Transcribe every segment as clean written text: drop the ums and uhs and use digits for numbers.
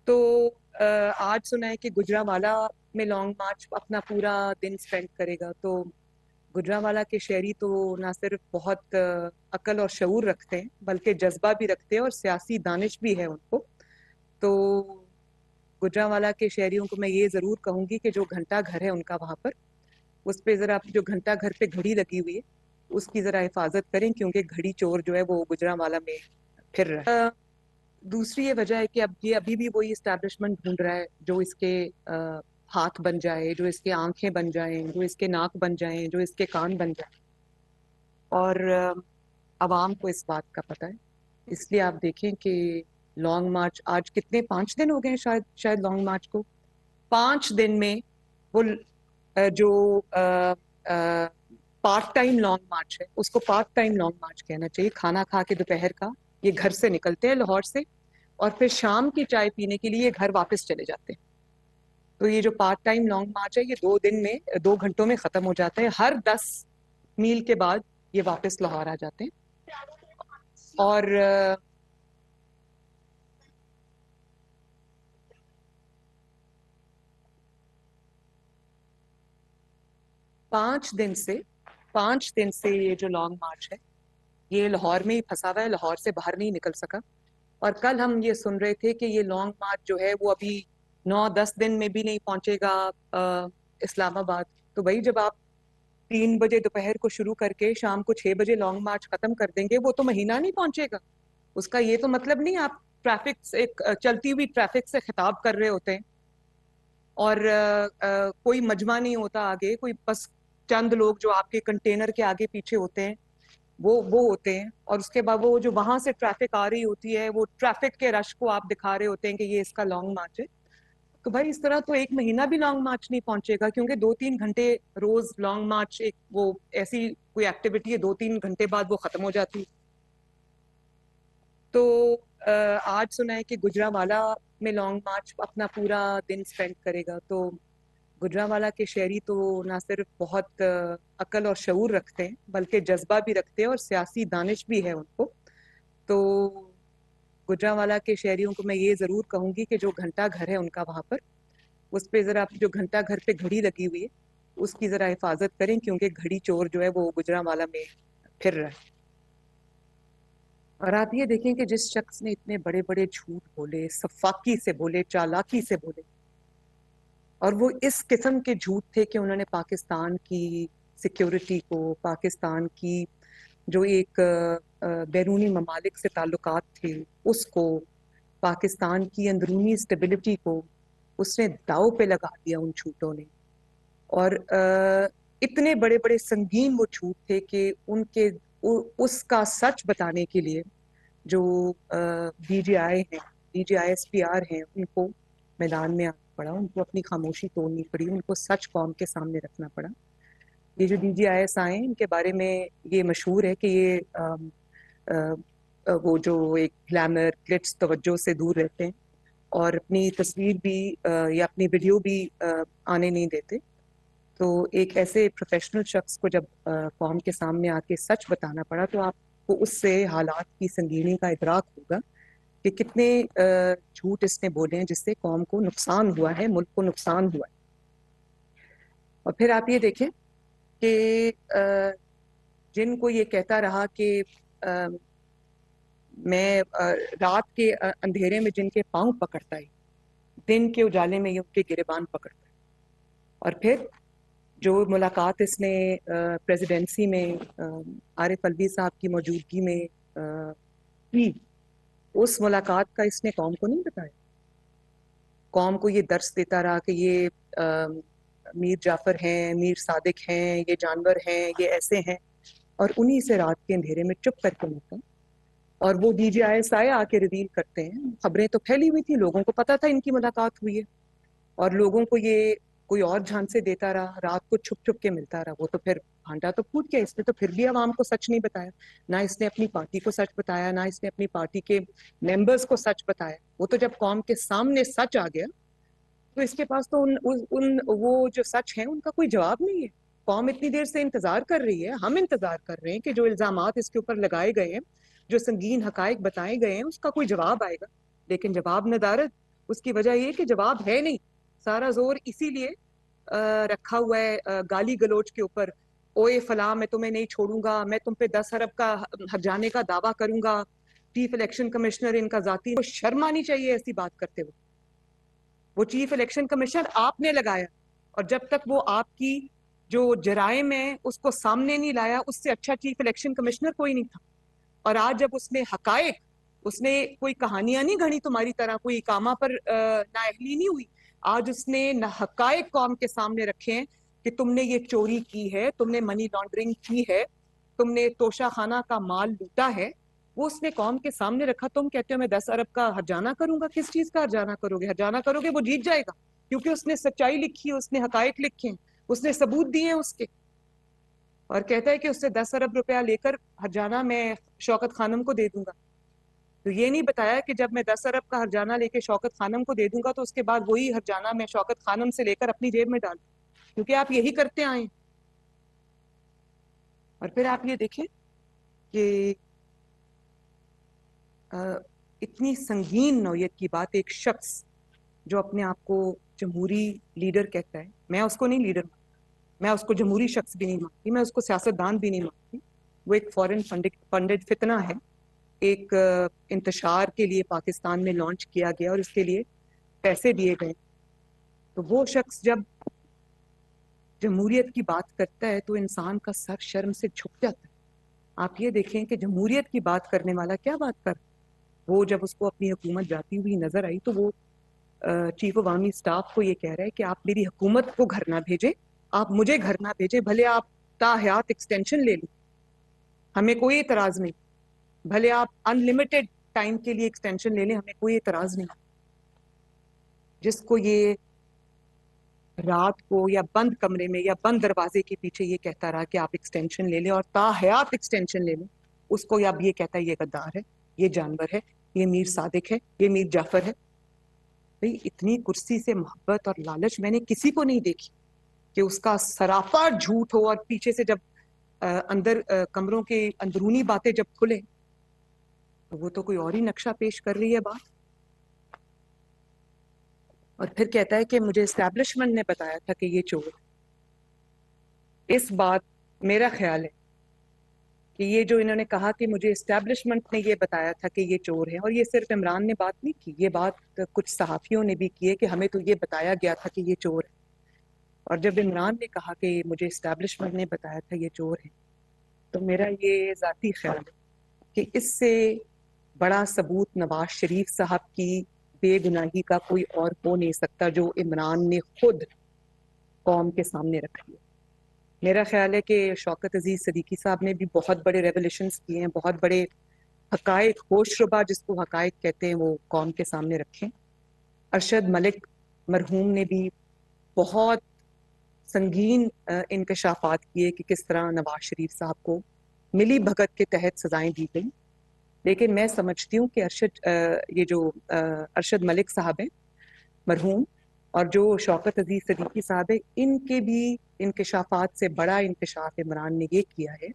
تو आज सुना है कि गुजरांवाला में लॉन्ग मार्च अपना पूरा दिन स्पेंड करेगा। तो गुजरांवाला के शहरी तो ना सिर्फ बहुत अक्ल और शऊर रखते हैं बल्कि जज्बा भी रखते हैं और सियासी दानिश भी है उनको। तो गुजरांवाला के शहरियों को मैं ये ज़रूर कहूँगी कि जो घंटा घर है उनका वहाँ पर, उस पे ज़रा जो घंटा घर पे घड़ी लगी हुई है उसकी ज़रा हिफाजत करें, क्योंकि घड़ी चोर जो है वो गुजरांवाला में फिर रहा है। दूसरी ये वजह है कि अब ये अभी भी वही इस्टेब्लिशमेंट ढूंढ रहा है जो इसके हाथ बन जाए, जो इसके आंखें बन जाएं, जो इसके नाक बन जाएं, जो इसके कान बन जाएं। और अवाम को इस बात का पता है, इसलिए आप देखें कि लॉन्ग मार्च आज कितने 5 दिन हो गए हैं शायद लॉन्ग मार्च को। 5 दिन में वो जो पार्ट टाइम लॉन्ग मार्च है उसको पार्ट टाइम लॉन्ग मार्च कहना चाहिए। खाना खा के दोपहर का ये घर से निकलते हैं लाहौर से और फिर शाम की चाय पीने के लिए घर वापस चले जाते हैं। तो ये जो पार्ट टाइम लॉन्ग मार्च है ये 2 दिन में 2 घंटों में खत्म हो जाता है। हर 10 मील के बाद ये वापस लाहौर आ जाते हैं। और 5 दिन से ये जो लॉन्ग मार्च है ये लाहौर में ही फंसा हुआ है, लाहौर से बाहर नहीं निकल सका। और कल हम ये सुन रहे थे कि ये लॉन्ग मार्च जो है वो अभी 9-10 दिन में भी नहीं पहुंचेगा इस्लामाबाद। तो भाई जब आप 3 बजे दोपहर को शुरू करके शाम को 6 बजे लॉन्ग मार्च खत्म कर देंगे वो तो महीना नहीं पहुंचेगा। उसका ये तो मतलब नहीं आप ट्रैफिक से चलती हुई ट्रैफिक से खिताब कर रहे होते हैं और कोई मजमा नहीं होता आगे, कोई बस चंद लोग जो आपके कंटेनर के आगे पीछे होते हैं वो होते हैं। और उसके बाद वो जो वहां से ट्रैफिक आ रही होती है वो ट्रैफिक के रश को आप दिखा रहे होते हैं कि ये इसका लॉन्ग मार्च है। तो भाई इस तरह तो एक महीना भी लॉन्ग मार्च नहीं पहुंचेगा, क्योंकि 2-3 घंटे रोज लॉन्ग मार्च एक वो ऐसी कोई एक्टिविटी है 2-3 घंटे बाद वो खत्म हो जाती है। तो आज सुना है कि गुजरांवाला में लॉन्ग मार्च अपना पूरा दिन स्पेंड करेगा। तो गुजरांवाला के शहरी तो ना सिर्फ बहुत अक्ल और शऊर रखते हैं बल्कि जज्बा भी रखते हैं और सियासी दानिश भी है उनको। तो गुजरांवाला के शहरियों को मैं ये ज़रूर कहूँगी कि जो घंटा घर है उनका वहाँ पर, उस पे ज़रा जो घंटा घर पे घड़ी लगी हुई है उसकी ज़रा हिफाजत करें, क्योंकि घड़ी चोर जो है वो गुजरांवाला में फिर रहा है। और आप ये देखें कि जिस शख्स ने इतने बड़े बड़े झूठ बोले, सफाकी से बोले, चालाकी से बोले, और वो इस किस्म के झूठ थे कि उन्होंने पाकिस्तान की सिक्योरिटी को, पाकिस्तान की जो एक बैरूनी ममालिक से ताल्लुकात थे उसको, पाकिस्तान की अंदरूनी स्टेबिलिटी को उसने दाव पे लगा दिया उन झूठों ने। और इतने बड़े बड़े संगीन वो झूठ थे कि उनके उसका सच बताने के लिए जो DGI हैं, DGISPR हैं, उनको मैदान में आना पड़ा, उनको अपनी खामोशी तोड़नी पड़ी, उनको सच कौम के सामने रखना पड़ा। ये जो DGIS आए इनके बारे में ये मशहूर है कि ये वो जो एक ग्लैमर ग्लिट्स तवज्जो से दूर रहते हैं और अपनी तस्वीर भी या अपनी वीडियो भी आने नहीं देते। तो एक ऐसे प्रोफेशनल शख्स को जब कौम के सामने आके सच बताना पड़ा तो आपको उससे हालात की संगीनी का इदराक होगा कि कितने झूठ इसने बोले हैं जिससे कौम को नुकसान हुआ है, मुल्क को नुकसान हुआ है। और फिर आप ये देखें कि जिनको ये कहता रहा कि मैं रात के अंधेरे में जिनके पांव पकड़ता है, दिन के उजाले में ये उनके गिरेबान पकड़ता है। और फिर जो मुलाकात इसने प्रेसिडेंसी में आरिफ अलवी साहब की मौजूदगी में की, उस मुलाकात का इसने कौम को नहीं बताया। कौम को ये दर्स देता रहा कि ये मीर जाफर हैं, मीर सादिक हैं, ये जानवर हैं, ये ऐसे हैं, और उन्हीं से रात के अंधेरे में चुप करके मिलता। और वो DGIS आके रिवील करते हैं। खबरें तो फैली हुई थी, लोगों को पता था इनकी मुलाकात हुई है, और लोगों को ये कोई और झांसे देता रहा, रात को छुप छुप के मिलता रहा। वो तो फिर भांडा तो फूट गया, इसने तो फिर भी आवाम को सच नहीं बताया। ना इसने अपनी पार्टी को सच बताया, ना इसने अपनी पार्टी के मेंबर्स को सच बताया। वो तो जब कौम के सामने सच आ गया तो इसके पास तो उन वो जो सच है उनका कोई जवाब नहीं है। कौम इतनी देर से इंतजार कर रही है, हम इंतजार कर रहे हैं कि जो इल्जामात इसके ऊपर लगाए गए हैं, जो संगीन हकायक बताए गए हैं, उसका कोई जवाब आएगा। लेकिन जवाब नदारद, اس کی وجہ یہ کہ جواب ہے نہیں. سارا زور اسی لیے رکھا ہوا ہے گالی گلوچ کے اوپر. اوے فلاں میں تمہیں نہیں چھوڑوں گا, میں تم پہ 10 ارب کا ہرجانے کا دعویٰ کروں گا, چیف الیکشن کمشنر ان کا ذاتی. وہ شرم آنی چاہیے ایسی بات کرتے ہوئے. وہ چیف الیکشن کمشنر آپ نے لگایا, اور جب تک وہ آپ کی جو جرائم ہے اس کو سامنے نہیں لایا, اس سے اچھا چیف الیکشن کمشنر کوئی نہیں تھا. اور آج جب اس نے حقائق, اس نے کوئی کہانیاں نہیں گھڑی تمہاری طرح, کوئی اقامہ پر نااہلی نہیں ہوئی, آج اس نے حقائق قوم کے سامنے رکھے ہیں کہ تم نے یہ چوری کی ہے, تم نے منی لانڈرنگ کی ہے, تم نے توشہ خانہ کا مال لوٹا ہے. وہ اس نے قوم کے سامنے رکھا. تم کہتے ہو میں 10 ارب کا ہرجانہ کروں گا. کس چیز کا ہرجانہ کرو گے؟ ہرجانہ کرو گے وہ جیت جائے گا, کیونکہ اس نے سچائی لکھی ہے, اس نے حقائق لکھے ہیں, اس نے ثبوت دیے ہیں اس کے. اور کہتا ہے کہ اس سے 10 ارب روپیہ لے کر ہرجانہ میں شوکت خانم کو دے دوں گا. تو یہ نہیں بتایا کہ جب میں 10 ارب کا ہرجانہ لے کے شوکت خانم کو دے دوں گا تو اس کے بعد وہی ہرجانہ میں شوکت خانم سے لے کر اپنی جیب میں ڈال دوں, کیونکہ آپ یہی کرتے آئے. اور پھر آپ یہ دیکھیں کہ اتنی سنگین نوعیت کی بات, ایک شخص جو اپنے آپ کو جمہوری لیڈر کہتا ہے, میں اس کو نہیں لیڈر مانتی, میں اس کو جمہوری شخص بھی نہیں مانتی, میں اس کو سیاستدان بھی نہیں مانتی. وہ ایک فورن فنڈڈ فتنہ ہے, ایک انتشار کے لیے پاکستان میں لانچ کیا گیا اور اس کے لیے پیسے دیے گئے. تو وہ شخص جب جمہوریت کی بات کرتا ہے تو انسان کا سر شرم سے جھک جاتا ہے. آپ یہ دیکھیں کہ جمہوریت کی بات کرنے والا کیا بات کر, وہ جب اس کو اپنی حکومت جاتی ہوئی نظر آئی تو وہ چیف عوامی اسٹاف کو یہ کہہ رہا ہے کہ آپ میری حکومت کو گھر نہ بھیجیں, آپ مجھے گھر نہ بھیجیں, بھلے آپ تا حیات ایکسٹینشن لے لیں, ہمیں کوئی اعتراض نہیں, بھلے آپ ان لمیٹڈ ٹائم کے لیے ایکسٹینشن لے لیں, ہمیں کوئی اعتراض نہیں. جس کو یہ رات کو یا بند کمرے میں یا بند دروازے کے پیچھے یہ کہتا رہا کہ آپ ایکسٹینشن لے لیں اور تا حیات ایکسٹینشن لے لیں, اس کو اب یہ کہتا ہے یہ غدار ہے, یہ جانور ہے, یہ میر صادق ہے, یہ میر جعفر ہے. بھئی اتنی کرسی سے محبت اور لالچ میں نے کسی کو نہیں دیکھی کہ اس کا سراپا جھوٹ ہو, اور پیچھے سے جب اندر کمروں کے اندرونی باتیں جب کھلے تو وہ تو کوئی اور ہی نقشہ پیش کر رہی ہے بات. اور پھر کہتا ہے کہ مجھے اسٹیبلشمنٹ نے بتایا تھا کہ یہ چور ہے. اس بات میرا خیال ہے کہ یہ جو انہوں نے کہا کہ مجھے اسٹیبلشمنٹ نے یہ بتایا تھا کہ یہ چور ہے, اور یہ صرف عمران نے بات نہیں کی, یہ بات کچھ صحافیوں نے بھی کی ہے کہ ہمیں تو یہ بتایا گیا تھا کہ یہ چور ہے. اور جب عمران نے کہا کہ مجھے اسٹیبلشمنٹ نے بتایا تھا یہ چور ہے, تو میرا یہ ذاتی خیال ہے کہ اس سے بڑا ثبوت نواز شریف صاحب کی بے گناہی کا کوئی اور ہو نہیں سکتا جو عمران نے خود قوم کے سامنے رکھی ہے. میرا خیال ہے کہ شوکت عزیز صدیقی صاحب نے بھی بہت بڑے ریولیشنز کیے ہیں, بہت بڑے حقائق, ہوش ربا جس کو حقائق کہتے ہیں, وہ قوم کے سامنے رکھے. ارشد ملک مرحوم نے بھی بہت سنگین انکشافات کیے کہ کس طرح نواز شریف صاحب کو ملی بھگت کے تحت سزائیں دی گئیں. لیکن میں سمجھتی ہوں کہ یہ جو ارشد ملک صاحب ہیں مرحوم, اور جو شوکت عزیز صدیقی صاحب ہیں, ان کے بھی انکشافات سے بڑا انکشاف عمران نے یہ کیا ہے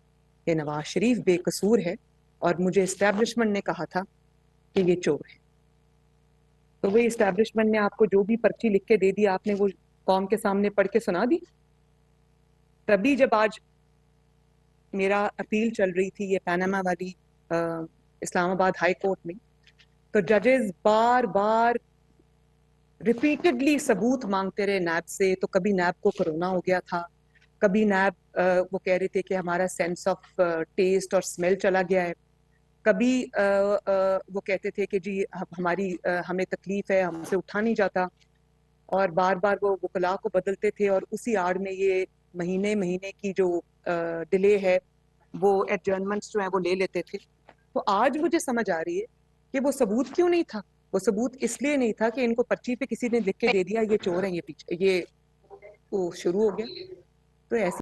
کہ نواز شریف بے قصور ہے, اور مجھے اسٹیبلشمنٹ نے کہا تھا کہ یہ چور ہے. تو وہی اسٹیبلشمنٹ نے آپ کو جو بھی پرچی لکھ کے دے دی, آپ نے وہ قوم کے سامنے پڑھ کے سنا دی. تبھی جب آج میرا اپیل چل رہی تھی یہ پیناما والی اسلام آباد ہائی کورٹ میں, تو ججز بار بار ریپیٹڈلی ثبوت مانگتے رہے نیب سے. تو کبھی نیب کو کرونا ہو گیا تھا, کبھی نیب وہ کہہ رہے تھے کہ ہمارا سینس آف ٹیسٹ اور اسمیل چلا گیا ہے, کبھی وہ کہتے تھے کہ جی ہمیں تکلیف ہے, ہم سے اٹھا نہیں جاتا, اور بار بار وہ وکلاء کو بدلتے تھے, اور اسی آڑ میں یہ مہینے کی جو ڈیلے ہے وہ ایڈجرنمنٹس جو ہیں وہ لے لیتے تھے. تو آج مجھے سمجھ آ رہی ہے کہ وہ ثبوت کیوں نہیں تھا. وہ ثبوت اس لیے نہیں تھا کہ ان کو پرچی پہ کسی نے لکھ کے دے دیا یہ چور ہیں, یہ پیچھے یہ شروع ہو گیا. تو ایسے